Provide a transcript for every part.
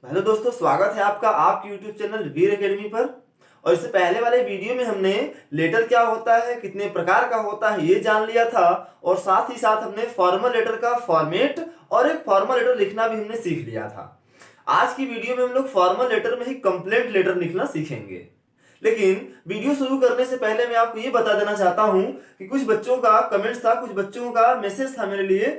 Hello दोस्तों, स्वागत है आपका आपके यूट्यूब चैनल वीर एकेडमी पर। और इससे पहले वाले वीडियो में हमने लेटर क्या होता है, कितने प्रकार का होता है, ये जान लिया था। और साथ ही साथ हमने फॉर्मल लेटर का फॉर्मेट और एक फॉर्मल लेटर लिखना भी हमने सीख लिया था। आज की वीडियो में हम लोग फॉर्मल लेटर में ही कंप्लेंट लेटर लिखना सीखेंगे। लेकिन वीडियो शुरू करने से पहले मैं आपको ये बता देना चाहता हूँ कि कुछ बच्चों का कमेंट्स था, कुछ बच्चों का मैसेज था मेरे लिए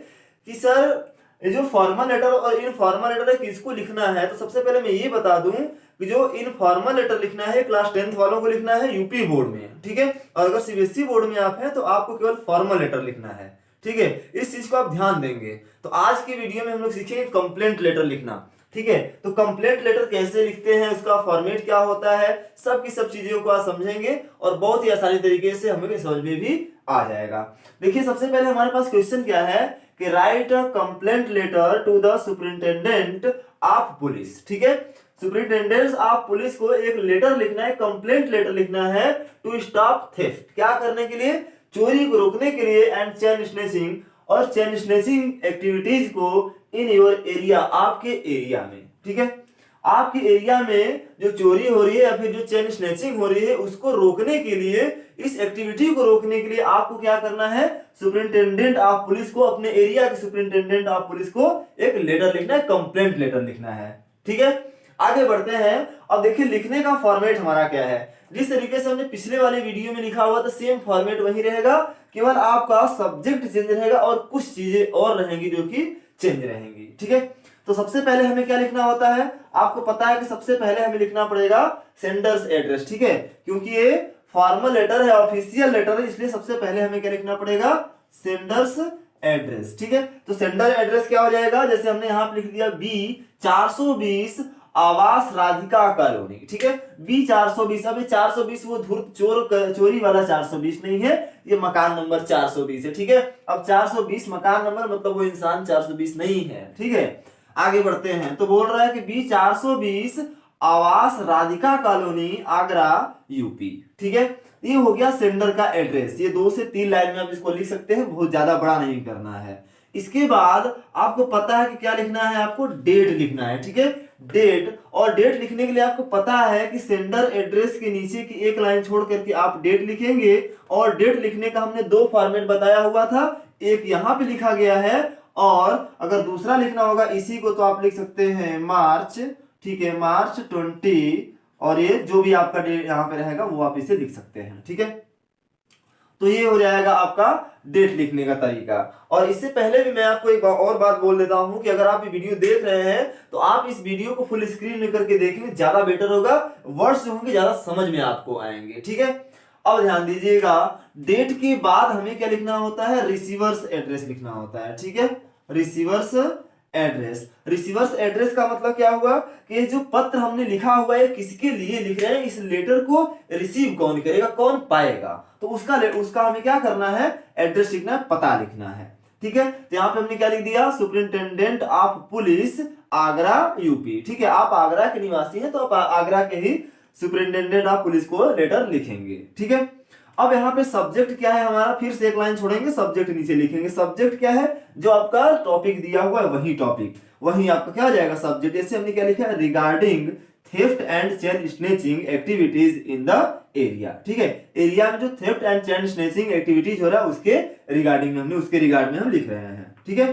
कि सर ये जो फॉर्मल लेटर और इनफॉर्मल लेटर है किसको लिखना है। तो सबसे पहले मैं ये बता दूं कि जो इनफॉर्मल लेटर लिखना है क्लास 10th वालों को लिखना है यूपी बोर्ड में, ठीक है। और अगर सीबीएसई बोर्ड में आप हैं तो आपको केवल फॉर्मल लेटर लिखना है, ठीक है। इस चीज को आप ध्यान देंगे। तो आज की वीडियो में हम लोग सीखेंगे कंप्लेंट लेटर लिखना, ठीक है। तो कंप्लेंट लेटर कैसे लिखते हैं, उसका फॉर्मेट क्या होता है, सब की सब चीजों को आप समझेंगे और बहुत ही आसानी तरीके से हमें समझ में भी आ जाएगा। देखिए, सबसे पहले हमारे पास क्वेश्चन क्या है कि write a complaint letter to the superintendent of police, ठीक है। सुपरिंटेंडेंट ऑफ पुलिस को एक लेटर लिखना है, कंप्लेंट लेटर लिखना है टू स्टॉप थेफ्ट, क्या करने के लिए, चोरी को रोकने के लिए, एंड चेन स्नेचिंग और चेन स्नेचिंग एक्टिविटीज को इन योर एरिया, आपके एरिया में, ठीक है। आपके एरिया में जो चोरी हो रही है या फिर जो चेन स्नेचिंग हो रही है उसको रोकने के लिए, इस एक्टिविटी को रोकने के लिए आपको क्या करना है, सुपरिंटेंडेंट ऑफ पुलिस को, अपने एरिया के सुपरिंटेंडेंट ऑफ पुलिस को एक लेटर लिखना है, कंप्लेंट लेटर लिखना है, ठीक है। आगे बढ़ते हैं। अब देखिए लिखने का फॉर्मेट हमारा क्या है। जिस तरीके से हमने पिछले वाले वीडियो में लिखा हुआ था सेम फॉर्मेट वही रहेगा, केवल आपका सब्जेक्ट चेंज रहेगा और कुछ चीजें और रहेंगी जो कि चेंज रहेंगी, ठीक है। तो सबसे पहले हमें क्या लिखना होता है, आपको पता है कि सबसे पहले हमें लिखना पड़ेगा सेंडर्स एड्रेस, ठीक है। क्योंकि ये फॉर्मल लेटर है, ऑफिशियल लेटर है, इसलिए सबसे पहले हमें क्या लिखना पड़ेगा, सेंडर्स एड्रेस, ठीक है। तो सेंडर एड्रेस क्या हो जाएगा, जैसे हमने यहां पे लिख दिया B420 आवास राधिका कॉलोनी, ठीक है। B420, अब 420 वो धूर्त चोरी वाला 420 नहीं है, ये मकान नंबर 420 है, ठीक है। अब 420 मकान नंबर मतलब वो इंसान 420 नहीं है, ठीक है। आगे बढ़ते हैं। तो बोल रहा है कि B420 आवास राधिका कॉलोनी आगरा यूपी, ठीक है। ये हो गया सेंडर का एड्रेस। ये 2 से 3 लाइन में आप इसको लिख सकते हैं, बहुत ज्यादा बड़ा नहीं करना है। इसके बाद आपको पता है कि क्या लिखना है, आपको डेट लिखना है, ठीक है। डेट, और डेट लिखने के लिए आपको पता है कि सेंडर एड्रेस के नीचे की एक लाइन छोड़ करके आप डेट लिखेंगे। और डेट लिखने का हमने 2 फॉर्मेट बताया हुआ था, एक यहां पे लिखा गया है और अगर दूसरा लिखना होगा इसी को तो आप लिख सकते हैं मार्च, ठीक है, मार्च 20, और ये जो भी आपका डेट यहां पे रहेगा वो आप इसे लिख सकते हैं, ठीक है। तो ये हो जाएगा आपका डेट लिखने का तरीका। और इससे पहले भी मैं आपको एक और बात बोल देता हूं कि अगर आप ये वीडियो देख रहे हैं तो आप इस वीडियो को फुल स्क्रीन में करके देखेंगे, ज्यादा बेटर होगा, वर्ड्स जो होंगे ज्यादा समझ में आपको आएंगे, ठीक है। अब ध्यान दीजिएगा, डेट के बाद हमें क्या लिखना होता है, रिसीवर्स एड्रेस लिखना होता है, ठीक है। रिसीवर्स एड्रेस, रिसीवर्स एड्रेस का मतलब क्या हुआ कि जो पत्र हमने लिखा हुआ है किसके लिए लिख रहे हैं, इस लेटर को रिसीव कौन करेगा, कौन पाएगा, तो उसका हमें क्या करना है, एड्रेस लिखना है, पता लिखना है, ठीक है। तो यहाँ पे हमने क्या लिख दिया, superintendent of police Agra UP, ठीक है। आप आगरा के निवासी हैं तो आप आगरा के ही सुपरिंटेंडेंट ऑफ पुलिस को लेटर लिखेंगे, ठीक है। अब यहाँ पे सब्जेक्ट क्या है हमारा, फिर से एक लाइन छोड़ेंगे, सब्जेक्ट नीचे लिखेंगे। सब्जेक्ट क्या है, जो आपका टॉपिक दिया हुआ है वही टॉपिक, वही आपका क्या हो जाएगा सब्जेक्ट। जैसे हमने क्या लिखा है, regarding theft and chain snatching activities in the area, ठीक है। एरिया में जो theft and chain snatching activities हो रहा है उसके रिगार्डिंग में हमने, उसके रिगार्ड में हम लिख रहे हैं, ठीक है।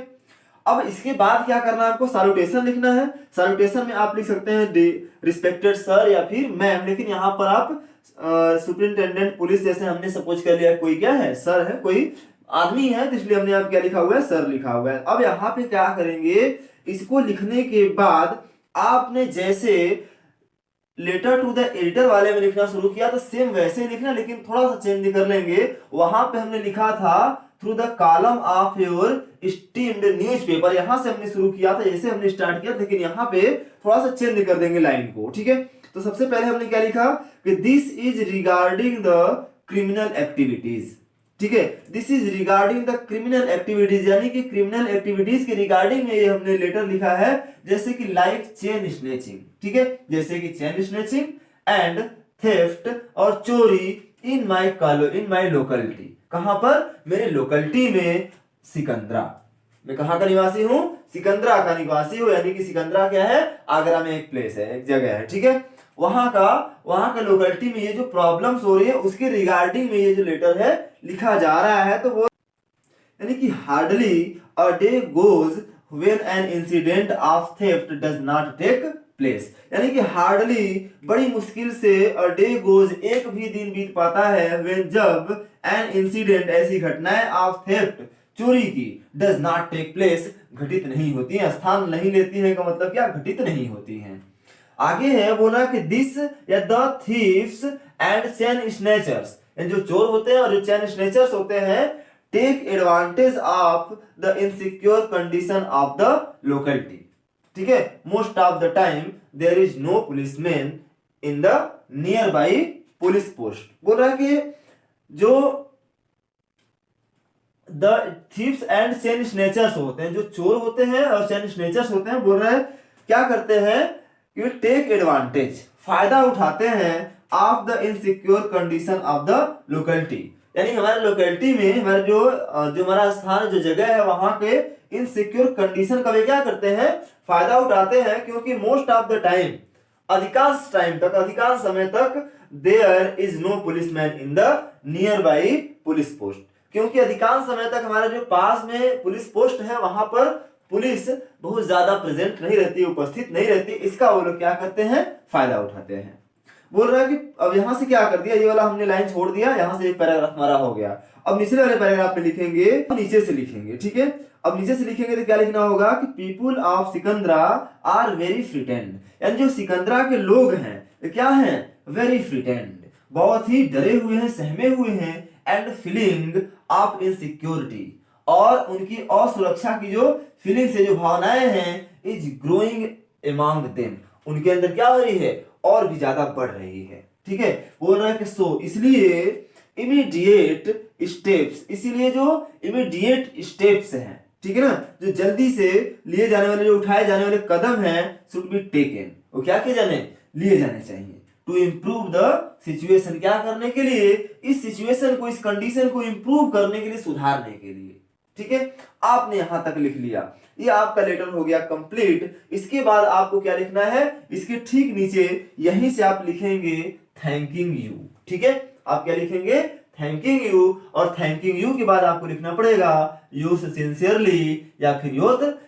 अब इसके बाद क्या करना है, आपको सैल्यूटेशन लिखना है। सैल्यूटेशन में आप लिख सकते हैं रिस्पेक्टेड सर या फिर मैम, लेकिन यहाँ पर आप सुपरिंटेंडेंट पुलिस जैसे हमने सपोज कर लिया कोई क्या है, सर है, कोई आदमी है, तो इसलिए हमने आप क्या लिखा हुआ है, सर लिखा हुआ है। अब यहाँ पे क्या करेंगे, इसको लिखने के बाद आपने जैसे लेटर टू द एडिटर वाले में लिखना शुरू किया तो सेम वैसे ही लिखना, लेकिन थोड़ा सा चेंज कर लेंगे। वहां पे हमने लिखा था through the column of your steamed newspaper, यहां से हमने शुरू किया था, जैसे हमने स्टार्ट किया, लेकिन यहाँ पे थोड़ा सा चेंज कर देंगे लाइन को, ठीक है। तो सबसे पहले हमने क्या लिखा कि this is regarding the criminal activities, ठीक है। This is regarding the criminal activities, यानी कि क्रिमिनल एक्टिविटीज के रिगार्डिंग में ये हमने लेटर लिखा है, जैसे कि लाइक चेन स्नेचिंग, ठीक है, जैसे कि चेन स्नेचिंग एंड थेफ्ट और चोरी इन माय लोकेलिटी, कहां पर, मेरे लोकेलिटी में, सिकंदरा, मैं कहाँ का निवासी हूँ, सिकंदरा का निवासी हूँ, यानी कि सिकंदरा क्या है, आगरा में एक प्लेस है, एक जगह है, ठीक है। वहां का लोकेलिटी में ये जो प्रॉब्लम्स हो रही है उसके रिगार्डिंग में ये जो लेटर है लिखा जा रहा है। तो वो यानी कि hardly a day goes when an incident of theft does not take place, यानी कि हार्डली बड़ी मुश्किल से अ डे गोज एक भी दिन बीत पाता है, व्हेन जब एन इंसिडेंट ऐसी घटनाएं ऑफ थेफ्ट चोरी की डज नॉट टेक प्लेस घटित नहीं होती हैं, स्थान नहीं लेती हैं, का मतलब क्या, घटित नहीं होती हैं। आगे है बोला कि दिस या the thieves and chain snatchers, जो चोर होते हैं और जो चेन स्नैचर्स होते हैं, take advantage of the insecure condition of the locality, ठीक है। Most of the time there is no policeman in the nearby police post. बोल रहा है कि जो the thieves and chain snatchers होते हैं, जो चोर होते हैं और चेन स्नैचर्स होते हैं, बोल रहा है क्या करते हैं कि टेक एडवांटेज, फायदा उठाते हैं of the insecure condition of the locality, यानी हमारे लोकेलिटी में हमारे जो हमारा स्थान, जो जगह है, वहां के इनसिक्योर कंडीशन का वे क्या करते हैं, फायदा उठाते हैं, क्योंकि मोस्ट ऑफ द टाइम, अधिकांश टाइम तक, अधिकांश समय तक, there is no policeman in the nearby police post, क्योंकि अधिकांश समय तक हमारे जो पास में पुलिस पोस्ट है वहां पर पुलिस बहुत ज्यादा प्रेजेंट नहीं रहती, उपस्थित नहीं रहती, इसका वो लोग क्या करते हैं, फायदा उठाते हैं। बोल रहा है कि अब यहां से क्या कर दिया, ये वाला हमने लाइन छोड़ दिया, यहां से एक पैराग्राफ हमारा हो गया। अब निचले वाले पैराग्राफ में लिखेंगे, नीचे से लिखेंगे, ठीक है। अब नीचे से लिखेंगे तो क्या लिखना होगा कि people of Sikandra are very frightened, यानी जो सिकंदरा के लोग हैं ये क्या हैं, वेरी फ्रिटेंड, बहुत ही डरे हुए हैं, सहमे हुए हैं, एंड फीलिंग ऑफ इनसिक्योरिटी, और उनकी असुरक्षा की जो फीलिंग्स है, जो भावनाएं हैं, इज ग्रोइंग अमंग देम, उनके अंदर क्या हो रही है, और भी ज्यादा बढ़ रही है, ठीक है। बोल रहा है कि सो, इसलिए इमीडिएट स्टेप्स, इसीलिए जो इमीडिएट स्टेप्स हैं, ठीक है ना, जो जल्दी से लिए जाने वाले, जो उठाए जाने वाले कदम हैं, शुड बी टेकन, वो क्या किए जाने, लिए जाने चाहिए, टू इम्प्रूव द सिचुएशन, क्या करने के लिए, इस सिचुएशन को, इस कंडीशन को इम्प्रूव करने के लिए, सुधारने के लिए, ठीक है। आपने यहां तक लिख लिया, ये आपका लेटर हो गया कंप्लीट। इसके बाद आपको क्या लिखना है, इसके ठीक नीचे यहीं से आप लिखेंगे थैंकिंग यू, ठीक है। आप क्या लिखेंगे, थैंकिंग यू, और थैंकिंग यू के बाद आपको लिखना पड़ेगा योर्स सिंसियरली या फिर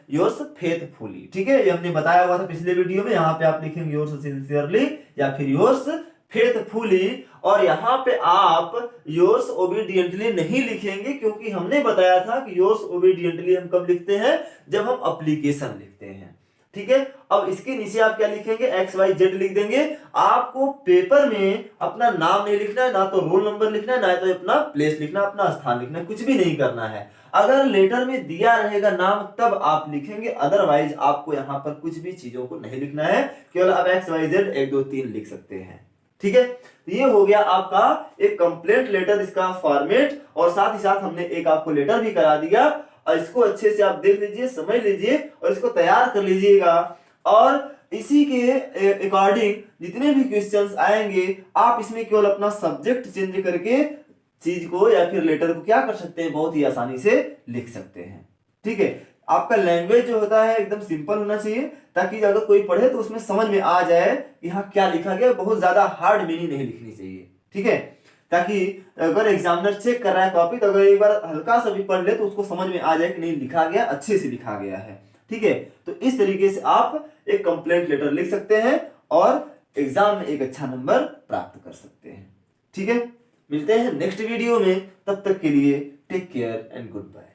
योर्स फेथफुली, ठीक है। ये हमने बताया हुआ था पिछले वीडियो में, यहाँ पे आप लिखेंगे योर्स सिंसियरली या फिर योर्स फेथफुली, और यहाँ पे आप योर्स ओबीडियंटली नहीं लिखेंगे, क्योंकि हमने बताया था कि योर्स ओबीडियंटली हम कब लिखते हैं, जब हम एप्लीकेशन लिखते हैं, ठीक है। अब इसके नीचे आप क्या लिखेंगे, XYZ लिख देंगे। आपको पेपर में अपना नाम नहीं लिखना है, ना तो रोल नंबर लिखना है, ना तो अपना प्लेस लिखना, अपना स्थान लिखना है, कुछ भी नहीं करना है। अगर लेटर में दिया रहेगा नाम तब आप लिखेंगे, अदरवाइज आपको यहाँ पर कुछ भी चीजों को नहीं लिखना है, केवल आप XYZ 1 2 3 लिख सकते हैं, ठीक है। तो ये हो गया आपका एक कंप्लेंट लेटर, इसका फॉर्मेट, और साथ ही साथ हमने एक आपको लेटर भी करा दिया, और इसको अच्छे से आप देख लीजिए, समझ लीजिए, और इसको तैयार कर लीजिएगा, और इसी के अकॉर्डिंग जितने भी क्वेश्चंस आएंगे आप इसमें केवल अपना सब्जेक्ट चेंज करके चीज को या फिर लेटर को क्या कर सकते हैं, बहुत ही आसानी से लिख सकते हैं, ठीक है। आपका लैंग्वेज जो होता है एकदम सिंपल होना चाहिए, ताकि अगर कोई पढ़े तो उसमें समझ में आ जाए कि हाँ क्या लिखा गया, बहुत ज्यादा हार्ड मीनिंग नहीं लिखनी चाहिए, ठीक है। ताकि अगर एग्जामिनर चेक कर रहा है कॉपी, तो अगर एक बार हल्का सा भी पढ़ ले तो उसको समझ में आ जाए कि नहीं, लिखा गया, अच्छे से लिखा गया है, ठीक है। तो इस तरीके से आप एक कंप्लेंट लेटर लिख सकते हैं और एग्जाम में एक अच्छा नंबर प्राप्त कर सकते हैं, ठीक है। मिलते हैं नेक्स्ट वीडियो में, तब तक के लिए take care and good bye.